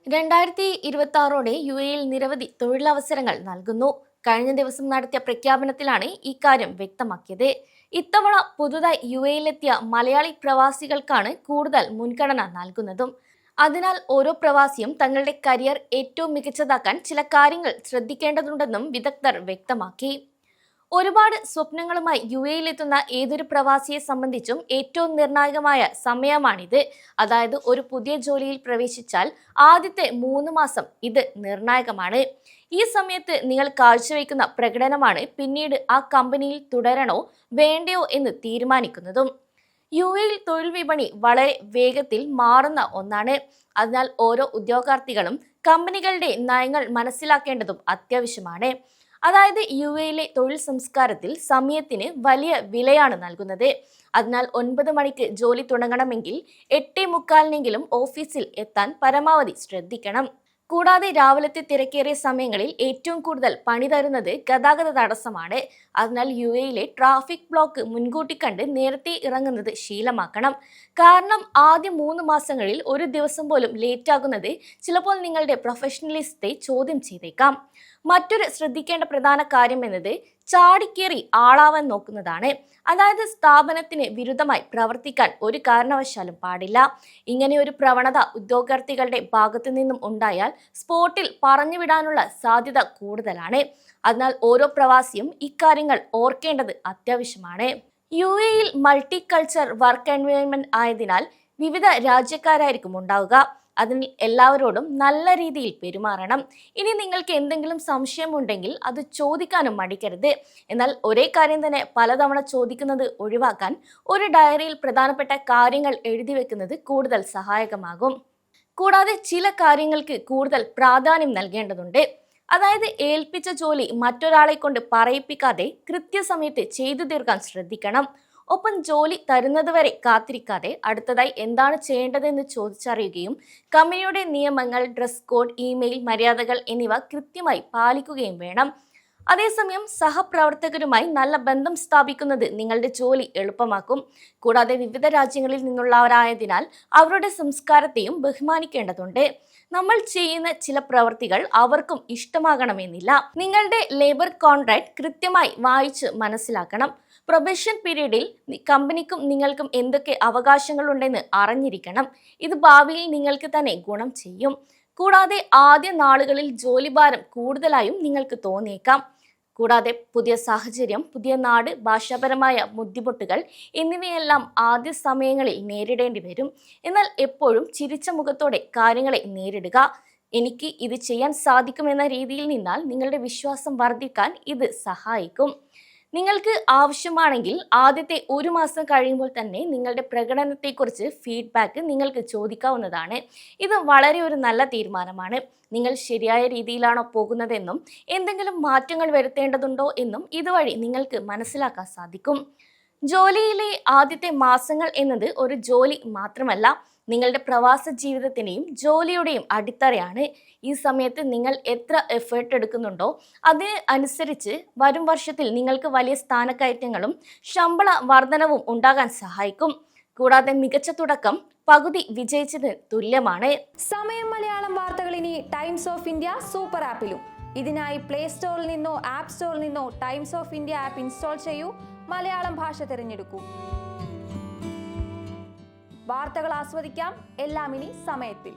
2026 U എയിൽ നിരവധി തൊഴിലവസരങ്ങൾ നൽകുന്നു. കഴിഞ്ഞ ദിവസം നടത്തിയ പ്രഖ്യാപനത്തിലാണ് ഇക്കാര്യം വ്യക്തമാക്കിയത്. ഇത്തവണ പുതുതായി യു എയിലെത്തിയ മലയാളി പ്രവാസികൾക്കാണ് കൂടുതൽ മുൻഗണന നൽകുന്നതും. അതിനാൽ ഓരോ പ്രവാസിയും തങ്ങളുടെ കരിയർ ഏറ്റവും മികച്ചതാക്കാൻ ചില കാര്യങ്ങൾ ശ്രദ്ധിക്കേണ്ടതുണ്ടെന്നും വിദഗ്ധർ വ്യക്തമാക്കി. ഒരുപാട് സ്വപ്നങ്ങളുമായി യു എയിലെത്തുന്ന ഏതൊരു പ്രവാസിയെ സംബന്ധിച്ചും ഏറ്റവും നിർണായകമായ സമയമാണിത്. അതായത് ഒരു പുതിയ ജോലിയിൽ പ്രവേശിച്ചാൽ ആദ്യത്തെ 3 മാസം ഇത് നിർണായകമാണ്. ഈ സമയത്ത് നിങ്ങൾ കാഴ്ചവെക്കുന്ന പ്രകടനമാണ് പിന്നീട് ആ കമ്പനിയിൽ തുടരണോ വേണ്ടയോ എന്ന് തീരുമാനിക്കുന്നതും. യു എയിൽ തൊഴിൽ വിപണി വളരെ വേഗത്തിൽ മാറുന്ന ഒന്നാണ്. അതിനാൽ ഓരോ ഉദ്യോഗാർത്ഥികളും കമ്പനികളുടെ നയങ്ങൾ മനസ്സിലാക്കേണ്ടതും അത്യാവശ്യമാണ്. അതായത് യു എയിലെ തൊഴിൽ സംസ്കാരത്തിൽ സമയത്തിന് വലിയ വിലയാണ് നൽകുന്നത്. അതിനാൽ 9 മണിക്ക് ജോലി തുടങ്ങണമെങ്കിൽ 8:45 ഓഫീസിൽ എത്താൻ പരമാവധി ശ്രദ്ധിക്കണം. കൂടാതെ രാവിലത്തെ തിരക്കേറിയ സമയങ്ങളിൽ ഏറ്റവും കൂടുതൽ പണി തരുന്നത് ഗതാഗത തടസ്സമാണ്. അതിനാൽ യു എയിലെ ട്രാഫിക് ബ്ലോക്ക് മുൻകൂട്ടി കണ്ട് നേരത്തെ ഇറങ്ങുന്നത് ശീലമാക്കണം. കാരണം ആദ്യ 3 മാസങ്ങളിൽ ഒരു ദിവസം പോലും ലേറ്റ് ആകുന്നത് ചിലപ്പോൾ നിങ്ങളുടെ പ്രൊഫഷണലിസത്തെ ചോദ്യം ചെയ്തേക്കാം. മറ്റൊരു ശ്രദ്ധിക്കേണ്ട പ്രധാന കാര്യം എന്നത് ചാടിക്കേറി ആളാവാൻ നോക്കുന്നതാണ്. അതായത് സ്ഥാപനത്തിന് വിരുദ്ധമായി പ്രവർത്തിക്കാൻ ഒരു കാരണവശാലും പാടില്ല. ഇങ്ങനെ ഒരു പ്രവണത ഉദ്യോഗാർത്ഥികളുടെ ഭാഗത്തു നിന്നും ഉണ്ടായാൽ സ്പോട്ടിൽ പറഞ്ഞുവിടാനുള്ള സാധ്യത കൂടുതലാണ്. അതിനാൽ ഓരോ പ്രവാസിയും ഇക്കാര്യങ്ങൾ ഓർക്കേണ്ടത് അത്യാവശ്യമാണ്. യു എയിൽ മൾട്ടി കൾച്ചർ വർക്ക് എൻവയോൺമെന്റ് ആയതിനാൽ വിവിധ രാജ്യക്കാരായിരിക്കും ഉണ്ടാവുക. അതിന് എല്ലാവരോടും നല്ല രീതിയിൽ പെരുമാറണം. ഇനി നിങ്ങൾക്ക് എന്തെങ്കിലും സംശയമുണ്ടെങ്കിൽ അത് ചോദിക്കാനും മടിക്കരുത്. എന്നാൽ ഒരേ കാര്യം തന്നെ പലതവണ ചോദിക്കുന്നത് ഒഴിവാക്കാൻ ഒരു ഡയറിയിൽ പ്രധാനപ്പെട്ട കാര്യങ്ങൾ എഴുതി വെക്കുന്നത് കൂടുതൽ സഹായകമാകും. കൂടാതെ ചില കാര്യങ്ങൾക്ക് കൂടുതൽ പ്രാധാന്യം നൽകേണ്ടതുണ്ട്. അതായത് ഏൽപ്പിച്ച ജോലി മറ്റൊരാളെ കൊണ്ട് പറയിപ്പിക്കാതെ കൃത്യസമയത്ത് ചെയ്തു തീർക്കാൻ ശ്രദ്ധിക്കണം. ഒപ്പം ജോലി തരുന്നതുവരെ കാത്തിരിക്കാതെ അടുത്തതായി എന്താണ് ചെയ്യേണ്ടതെന്ന് ചോദിച്ചറിയുകയും കമ്പനിയുടെ നിയമങ്ങൾ, ഡ്രസ് കോഡ്, ഇമെയിൽ മര്യാദകൾ എന്നിവ കൃത്യമായി പാലിക്കുകയും വേണം. അതേസമയം സഹപ്രവർത്തകരുമായി നല്ല ബന്ധം സ്ഥാപിക്കുന്നത് നിങ്ങളുടെ ജോലി എളുപ്പമാക്കും. കൂടാതെ വിവിധ രാജ്യങ്ങളിൽ നിന്നുള്ളവരായതിനാൽ അവരുടെ സംസ്കാരത്തെയും ബഹുമാനിക്കേണ്ടതുണ്ട്. നമ്മൾ ചെയ്യുന്ന ചില പ്രവൃത്തികൾ അവർക്കും ഇഷ്ടമാകണമെന്നില്ല. നിങ്ങളുടെ ലേബർ കോൺട്രാക്ട് കൃത്യമായി വായിച്ച് മനസ്സിലാക്കണം. പ്രൊബേഷൻ പീരീഡിൽ കമ്പനിക്കും നിങ്ങൾക്കും എന്തൊക്കെ അവകാശങ്ങളുണ്ടെന്ന് അറിഞ്ഞിരിക്കണം. ഇത് ഭാവിയിൽ നിങ്ങൾക്ക് തന്നെ ഗുണം ചെയ്യും. കൂടാതെ ആദ്യ നാളുകളിൽ ജോലിഭാരം കൂടുതലായും നിങ്ങൾക്ക് തോന്നിയേക്കാം. കൂടാതെ പുതിയ സാഹചര്യം, പുതിയ നാട്, ഭാഷാപരമായ ബുദ്ധിമുട്ടുകൾ എന്നിവയെല്ലാം ആദ്യ സമയങ്ങളിൽ നേരിടേണ്ടി വരും. എന്നാൽ എപ്പോഴും ചിരിച്ച മുഖത്തോടെ കാര്യങ്ങളെ നേരിടുക. എനിക്ക് ഇത് ചെയ്യാൻ സാധിക്കുമെന്ന രീതിയിൽ നിന്നാൽ നിങ്ങളുടെ വിശ്വാസം വർദ്ധിക്കാൻ ഇത് സഹായിക്കും. നിങ്ങൾക്ക് ആവശ്യമാണെങ്കിൽ ആദ്യത്തെ 1 മാസം കഴിയുമ്പോൾ തന്നെ നിങ്ങളുടെ പ്രകടനത്തെക്കുറിച്ച് ഫീഡ്ബാക്ക് നിങ്ങൾക്ക് ചോദിക്കാവുന്നതാണ്. ഇത് വളരെ ഒരു നല്ല തീരുമാനമാണ്. നിങ്ങൾ ശരിയായ രീതിയിലാണോ പോകുന്നതെന്നും എന്തെങ്കിലും മാറ്റങ്ങൾ വരുത്തേണ്ടതുണ്ടോ എന്നും ഇതുവഴി നിങ്ങൾക്ക് മനസ്സിലാക്കാൻ സാധിക്കും. ജോലിയിലെ ആദ്യത്തെ മാസങ്ങൾ എന്നത് ഒരു ജോലി മാത്രമല്ല, നിങ്ങളുടെ പ്രവാസ ജീവിതത്തിൻ്റെയും ജോലിയുടെയും അടിത്തറയാണ്. ഈ സമയത്ത് നിങ്ങൾ എത്ര എഫേർട്ട് എടുക്കുന്നുണ്ടോ അതിന് അനുസരിച്ച് വരും വർഷത്തിൽ നിങ്ങൾക്ക് വലിയ സ്ഥാനക്കയറ്റങ്ങളും ശമ്പള വർധനവും ഉണ്ടാകാൻ സഹായിക്കും. കൂടാതെ മികച്ച തുടക്കം പകുതി വിജയിച്ചതിന് തുല്യമാണ്. സമയം മലയാളം വാർത്തകൾ ഇനി ടൈംസ് ഓഫ് ഇന്ത്യ സൂപ്പർ ആപ്പിലും. ഇതിനായി പ്ലേ സ്റ്റോറിൽ നിന്നോ ആപ്പ് സ്റ്റോറിൽ നിന്നോ times of India app install ചെയ്യൂ. മലയാളം ഭാഷ തിരഞ്ഞെടുക്കൂ. വാർത്തകൾ ആസ്വദിക്കാം. എല്ലാം ഇനി സമയത്തിൽ.